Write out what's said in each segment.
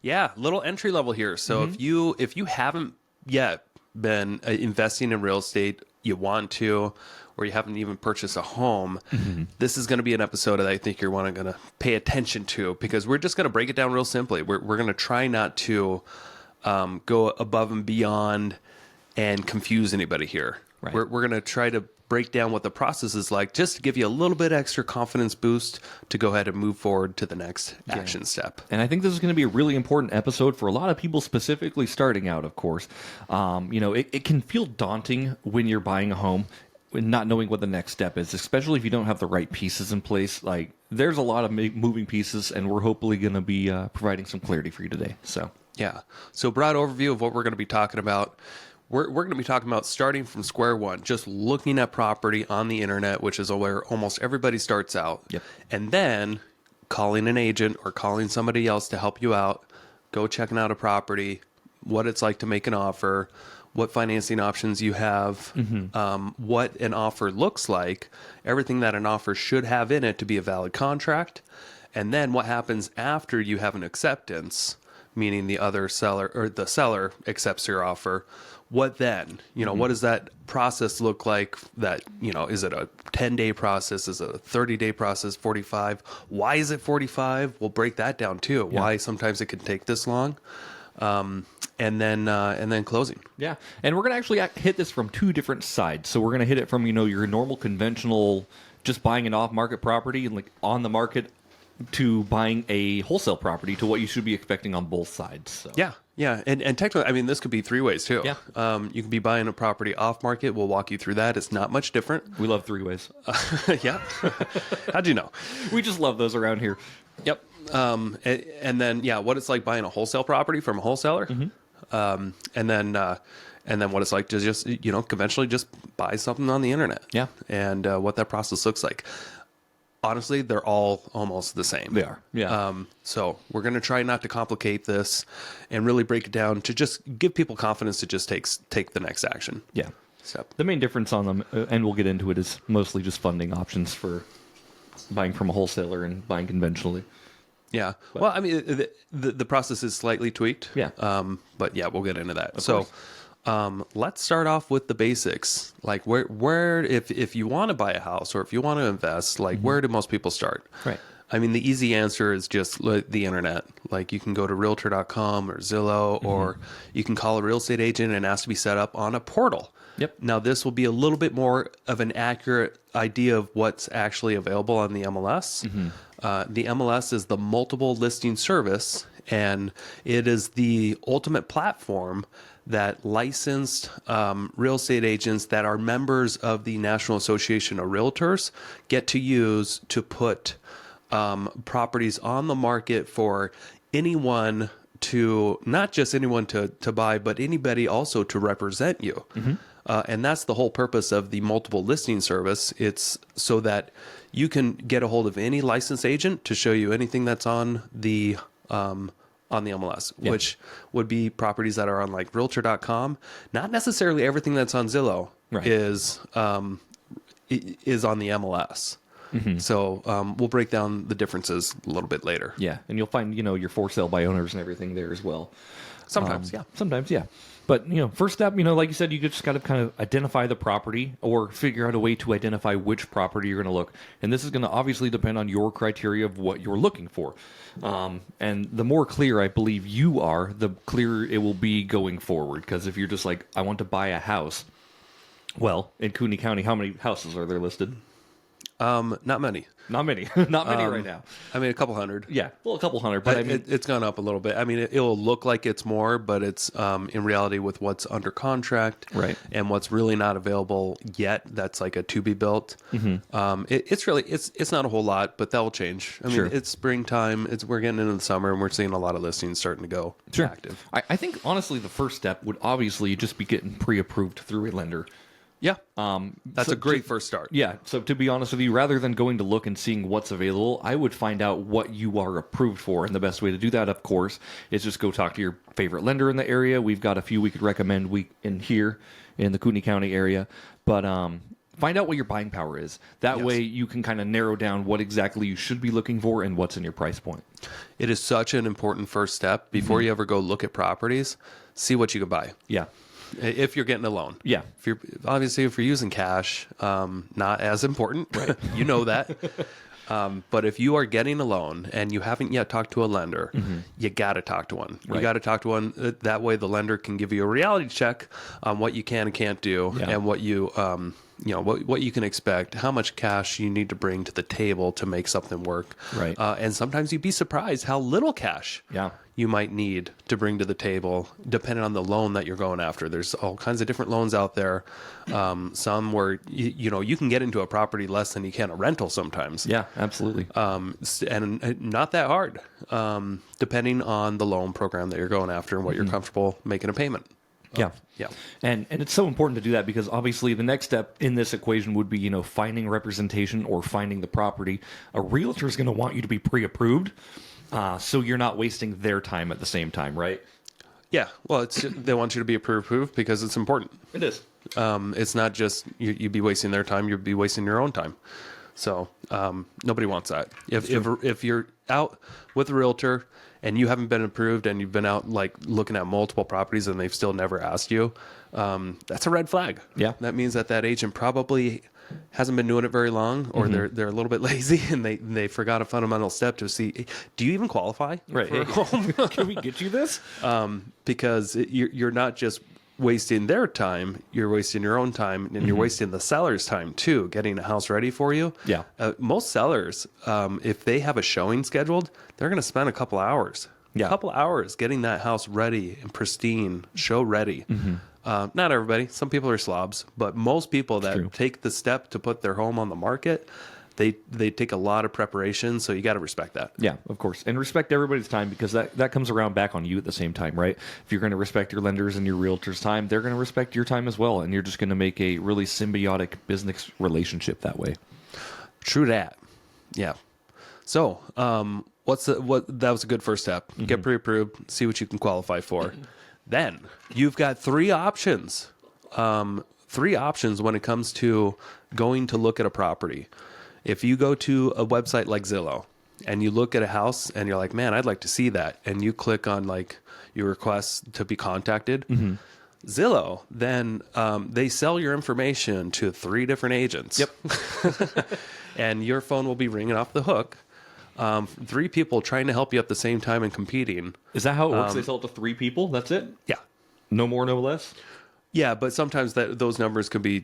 Yeah, little entry level here. So if you haven't yet been investing in real estate, you want to, or you haven't even purchased a home, this is going to be an episode that I think you're going to pay attention to because we're just going to break it down real simply. We're going to try not to go above and beyond and confuse anybody here. Right. We're going to try to break down what the process is like just to give you a little bit extra confidence boost to go ahead and move forward to the next action step. And I think this is going to be a really important episode for a lot of people, specifically starting out, of course. It can feel daunting when you're buying a home and not knowing what the next step is, especially if you don't have the right pieces in place. Like, there's a lot of moving pieces, and we're hopefully going to be providing some clarity for you today. Yeah. So broad overview of what we're going to be talking about. We're going to be talking about starting from square one, just looking at property on the internet, which is where almost everybody starts out. Yep. And then calling an agent or calling somebody else to help you out, go checking out a property, what it's like to make an offer, what financing options you have, what an offer looks like, everything that an offer should have in it to be a valid contract, and then what happens after you have an acceptance, meaning the other seller or the seller accepts your offer. What then? What does that process look like? That, is it a 10-day process? Is it a 30-day process, 45? Why is it 45? We'll break that down too. Yeah. Why sometimes it can take this long. And then closing. Yeah, and we're going to actually hit this from two different sides. So we're going to hit it from, your normal conventional, just buying an off-market property and like on the market, to buying a wholesale property, to what you should be expecting on both sides. So. Yeah. And technically, this could be three ways too. Yeah. You could be buying a property off market. We'll walk you through that. It's not much different. We love three ways. Yeah. How'd you know? We just love those around here. Yep. And then, what it's like buying a wholesale property from a wholesaler. And then what it's like to just, conventionally just buy something on the internet. Yeah. And what that process looks like. Honestly, they're all almost the same. They are, yeah. So we're going to try not to complicate this and really break it down to just give people confidence to just take the next action. Yeah. Step. The main difference on them, and we'll get into it, is mostly just funding options for buying from a wholesaler and buying conventionally. Yeah. Well, the process is slightly tweaked. Yeah. But yeah, we'll get into that. Of course. Let's start off with the basics. Like where if you want to buy a house or if you want to invest, like where do most people start? Right. The easy answer is just the internet. Like you can go to realtor.com or Zillow, or you can call a real estate agent and ask to be set up on a portal. Yep. Now this will be a little bit more of an accurate idea of what's actually available on the MLS. The MLS is the multiple listing service, and it is the ultimate platform that licensed real estate agents that are members of the National Association of Realtors get to use to put properties on the market for anyone to, not just anyone to buy, but anybody also to represent you. And that's the whole purpose of the multiple listing service. It's so that you can get a hold of any licensed agent to show you anything that's on the MLS, Yeah. which would be properties that are on like realtor.com. Not necessarily everything that's on Zillow Right. is on the MLS. So we'll break down the differences a little bit later. Yeah, and you'll find, your for sale by owners and everything there as well. Sometimes, yeah. Sometimes, yeah. But, first step, like you said, you just got to kind of identify the property or figure out a way to identify which property you're going to look. And this is going to obviously depend on your criteria of what you're looking for. And the more clear I believe you are, the clearer it will be going forward. Because if you're just like, I want to buy a house, well, in Cooney County, how many houses are there listed? Not many. Not many. Not many right now. A couple hundred. Yeah, well, a couple hundred. But It's gone up a little bit. It'll look like it's more, but it's in reality with what's under contract, Right. and what's really not available yet. That's like a to be built. It's not a whole lot, but that will change. Sure. It's springtime. We're getting into the summer, and we're seeing a lot of listings starting to go active. I think honestly, the first step would obviously just be getting pre-approved through a lender. Yeah. That's a great first start. Yeah. So to be honest with you, rather than going to look and seeing what's available, I would find out what you are approved for. And the best way to do that, of course, is just go talk to your favorite lender in the area. We've got a few we could recommend in here in the Cooney County area. But find out what your buying power is. That Yes. way you can kind of narrow down what exactly you should be looking for and what's in your price point. It is such an important first step before you ever go look at properties. See what you can buy. Yeah. If you're getting a loan. Yeah. If you're using cash, not as important. Right. You know that. But if you are getting a loan and you haven't yet talked to a lender, you got to talk to one. You Right. got to talk to one. That way the lender can give you a reality check on what you can and can't do and what you, what you can expect, how much cash you need to bring to the table to make something work. Right. And sometimes you'd be surprised how little cash Yeah. you might need to bring to the table, depending on the loan that you're going after. There's all kinds of different loans out there. Some where you can get into a property less than you can a rental sometimes. Yeah, absolutely. And not that hard, depending on the loan program that you're going after and what you're comfortable making a payment. Yeah. Yeah. And it's so important to do that because obviously the next step in this equation would be, finding representation or finding the property. A realtor is going to want you to be pre-approved, so you're not wasting their time at the same time, right? Yeah. Well, they want you to be approved because it's important. It is. It's not just you'd be wasting their time; you'd be wasting your own time. So nobody wants that. If you're out with a realtor and you haven't been approved and you've been out like looking at multiple properties and they've still never asked you, that's a red flag. Yeah. That means that agent probably hasn't been doing it very long, or they're a little bit lazy and they forgot a fundamental step to see, do you even qualify Right. for a home? Can we get you this? Because you're not just wasting their time, you're wasting your own time, and you're wasting the seller's time too, getting a house ready for you. Yeah. Most sellers, if they have a showing scheduled, they're going to spend a couple hours. Yeah. A couple hours getting that house ready and pristine, show ready. Not everybody. Some people are slobs, but most people that true. take the step to put their home on the market, they take a lot of preparation, so you got to respect that. Yeah, of course. And respect everybody's time because that comes around back on you at the same time, right? If you're going to respect your lenders and your realtor's time, they're going to respect your time as well. And you're just going to make a really symbiotic business relationship that way. True that. Yeah. So, that was a good first step. Get pre-approved, see what you can qualify for. Then you've got three options. Three options when it comes to going to look at a property. If you go to a website like Zillow and you look at a house and you're like, man, I'd like to see that. And you click on like your request to be contacted. Zillow, then they sell your information to 3 different agents. Yep. And your phone will be ringing off the hook. 3 people trying to help you at the same time and competing. Is that how it works? They sell it to 3 people? That's it? Yeah. No more, no less? Yeah, but sometimes those numbers can be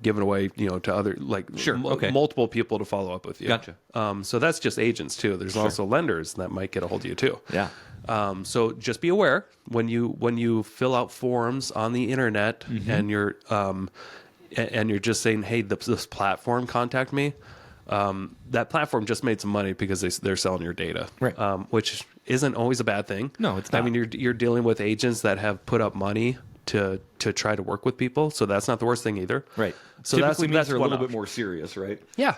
given away, to other multiple people to follow up with you. Gotcha. So that's just agents too. There's also lenders that might get a hold of you too. Yeah. So just be aware when you fill out forms on the internet and you're just saying, hey, this platform contact me. That platform just made some money because they're selling your data, Right. Which isn't always a bad thing. No, it's not. I mean, you're dealing with agents that have put up money to try to work with people, so that's not the worst thing either. Right. So Typically means that's they're a one little bit option. more serious, right? Yeah.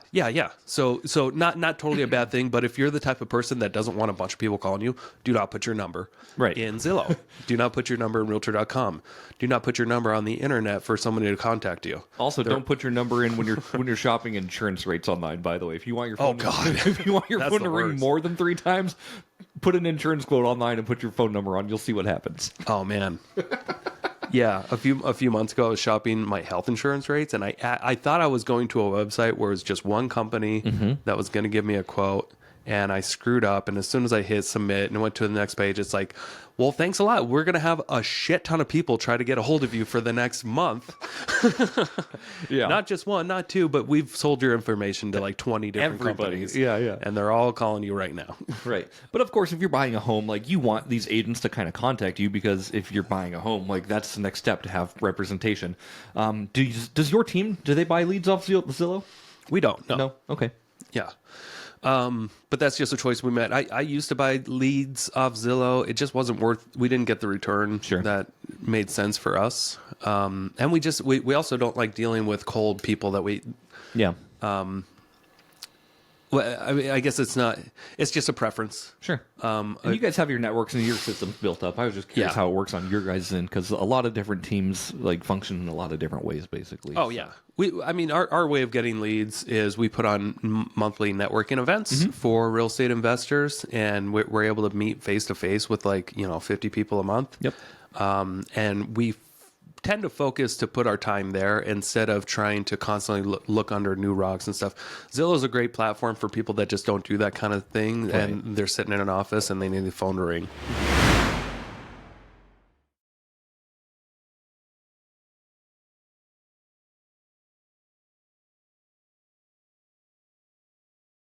So not totally a bad thing, but if you're the type of person that doesn't want a bunch of people calling you, do not put your number Right. in Zillow. Do not put your number in Realtor.com. Do not put your number on the internet for somebody to contact you. Also, don't put your number in when you're shopping insurance rates online. By the way, if you want your phone, if you want your That's phone the to ring worst. more than 3 times, put an insurance quote online and put your phone number on. You'll see what happens. Oh man. Yeah, a few months ago, I was shopping my health insurance rates, and I thought I was going to a website where it was just one company that was going to give me a quote, and I screwed up. And as soon as I hit submit and went to the next page, it's like, well, thanks a lot. We're going to have a shit ton of people try to get a hold of you for the next month. Yeah. Not just one, not 2, but we've sold your information to like 20 different Everybody. companies. Yeah. And they're all calling you right now. Right. But of course, if you're buying a home, like you want these agents to kind of contact you because if you're buying a home, like that's the next step to have representation. Does your team, do they buy leads off Zillow? We don't. No? Okay. Yeah. But that's just a choice we made. I used to buy leads off Zillow. It just wasn't we didn't get the return that made sense for us. And we also don't like dealing with cold people that Yeah. Well, I mean, I guess it's not. It's just a preference. Sure. And you guys have your networks and your systems built up. I was just curious Yeah. how it works on your guys' end, because a lot of different teams like function in a lot of different ways, basically. Oh yeah. I mean, our way of getting leads is we put on monthly networking events for real estate investors, and we're able to meet face to face with 50 people a month. Yep. And we tend to focus to put our time there instead of trying to constantly look under new rocks and stuff. Zillow is a great platform for people that just don't do that kind of thing, and they're sitting in an office and they need the phone to ring.